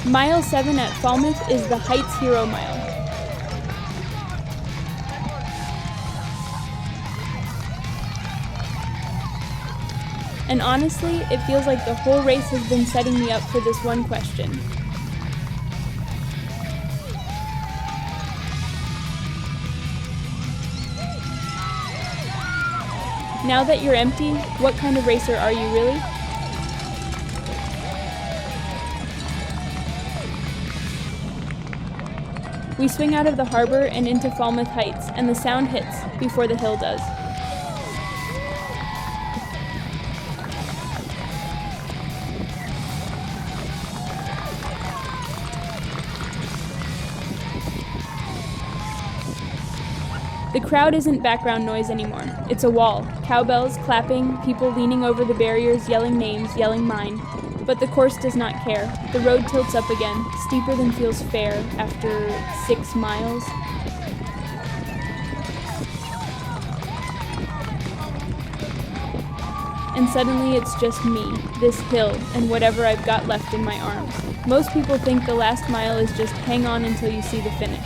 Mile 7 at Falmouth is the Heights Hero Mile. And honestly, it feels like the whole race has been setting me up for this one question. Now that you're empty, what kind of racer are you really? We swing out of the harbor and into Falmouth Heights, and the sound hits before the hill does. The crowd isn't background noise anymore. It's a wall. Cowbells, clapping, people leaning over the barriers, yelling names, yelling mine. But the course does not care. The road tilts up again, steeper than feels fair after 6 miles. And suddenly it's just me, this hill, and whatever I've got left in my arms. Most people think the last mile is just hang on until you see the finish.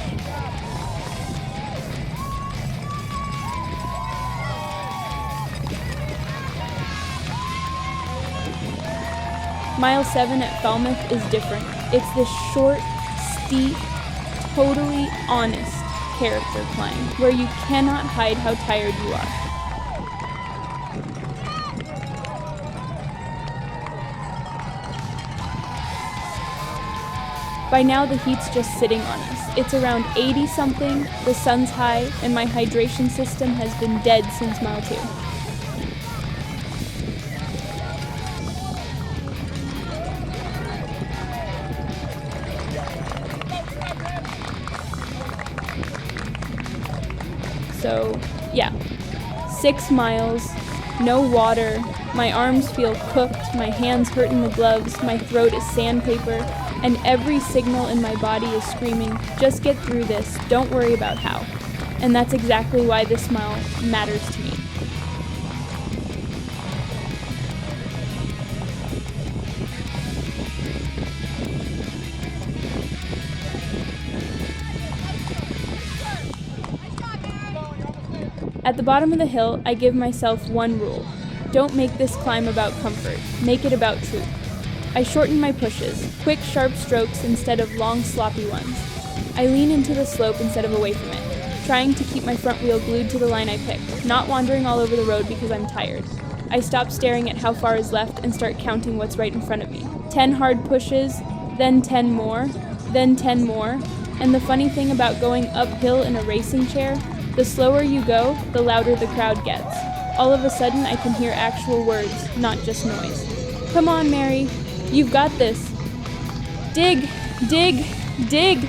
Mile 7 at Falmouth is different. It's this short, steep, totally honest character climb where you cannot hide how tired you are. By now the heat's just sitting on us. It's around 80-something, the sun's high, and my hydration system has been dead since mile 2. So, yeah, 6 miles, no water, my arms feel cooked, my hands hurt in the gloves, my throat is sandpaper, and every signal in my body is screaming, just get through this, don't worry about how. And that's exactly why this mile matters to me. At the bottom of the hill, I give myself one rule. Don't make this climb about comfort. Make it about truth. I shorten my pushes, quick, sharp strokes instead of long, sloppy ones. I lean into the slope instead of away from it, trying to keep my front wheel glued to the line I picked, not wandering all over the road because I'm tired. I stop staring at how far is left and start counting what's right in front of me. 10 hard pushes, then 10 more, then 10 more. And the funny thing about going uphill in a racing chair, the slower you go, the louder the crowd gets. All of a sudden, I can hear actual words, not just noise. Come on, Mary. You've got this. Dig, dig, dig.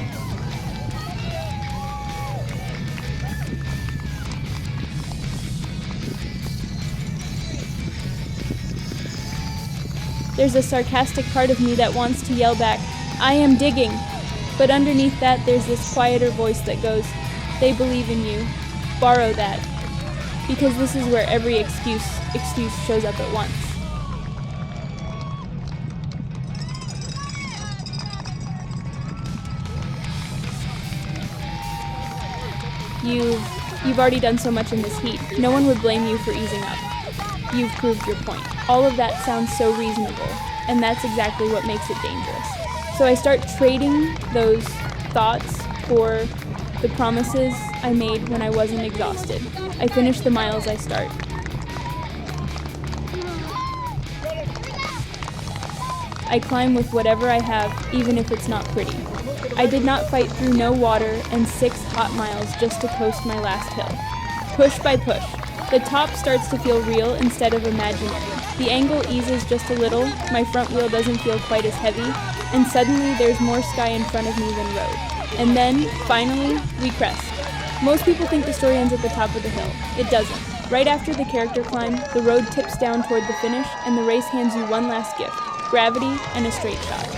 There's a sarcastic part of me that wants to yell back, I am digging. But underneath that, there's this quieter voice that goes, they believe in you. Borrow that. Because this is where every excuse shows up at once. You've already done so much in this heat. No one would blame you for easing up. You've proved your point. All of that sounds so reasonable, and that's exactly what makes it dangerous. So I start trading those thoughts for the promises I made when I wasn't exhausted. I finish the miles I start. I climb with whatever I have, even if it's not pretty. I did not fight through no water and 6 hot miles just to coast my last hill. Push by push. The top starts to feel real instead of imaginary. The angle eases just a little, my front wheel doesn't feel quite as heavy, and suddenly there's more sky in front of me than road. And then, finally, we crest. Most people think the story ends at the top of the hill. It doesn't. Right after the character climb, the road tips down toward the finish, and the race hands you one last gift, gravity and a straight shot.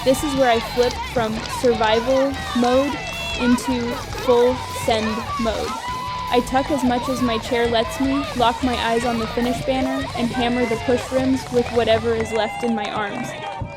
This is where I flip from survival mode into full send mode. I tuck as much as my chair lets me, lock my eyes on the finish banner, and hammer the push rims with whatever is left in my arms.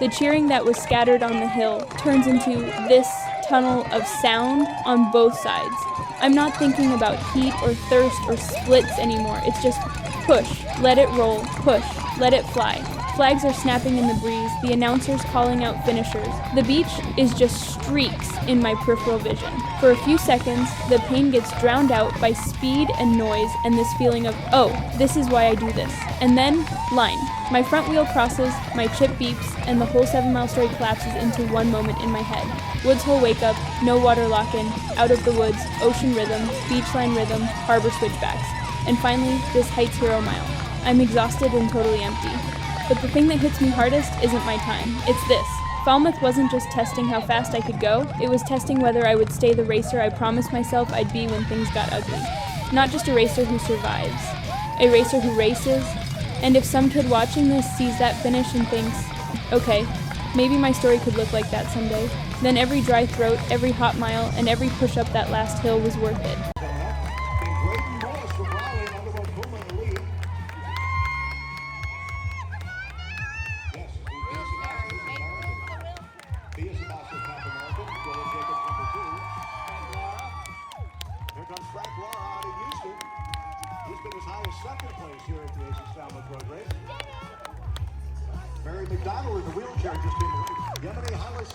The cheering that was scattered on the hill turns into this tunnel of sound on both sides. I'm not thinking about heat or thirst or splits anymore. It's just push, let it roll, push, let it fly. Flags are snapping in the breeze, the announcers calling out finishers. The beach is just streaks in my peripheral vision. For a few seconds, the pain gets drowned out by speed and noise and this feeling of, oh, this is why I do this. And then, line. My front wheel crosses, my chip beeps, and the whole 7 Mile story collapses into one moment in my head. Woods Hole wake up, no water lock-in, out of the woods, ocean rhythm, beachline rhythm, harbor switchbacks. And finally, this Heights Hero Mile. I'm exhausted and totally empty. But the thing that hits me hardest isn't my time, it's this. Falmouth wasn't just testing how fast I could go, it was testing whether I would stay the racer I promised myself I'd be when things got ugly. Not just a racer who survives, a racer who races. And if some kid watching this sees that finish and thinks, okay, maybe my story could look like that someday, then every dry throat, every hot mile, and every push up that last hill was worth it. Second place here at the Falmouth Road Race. MacDonald in the wheelchair just in the race.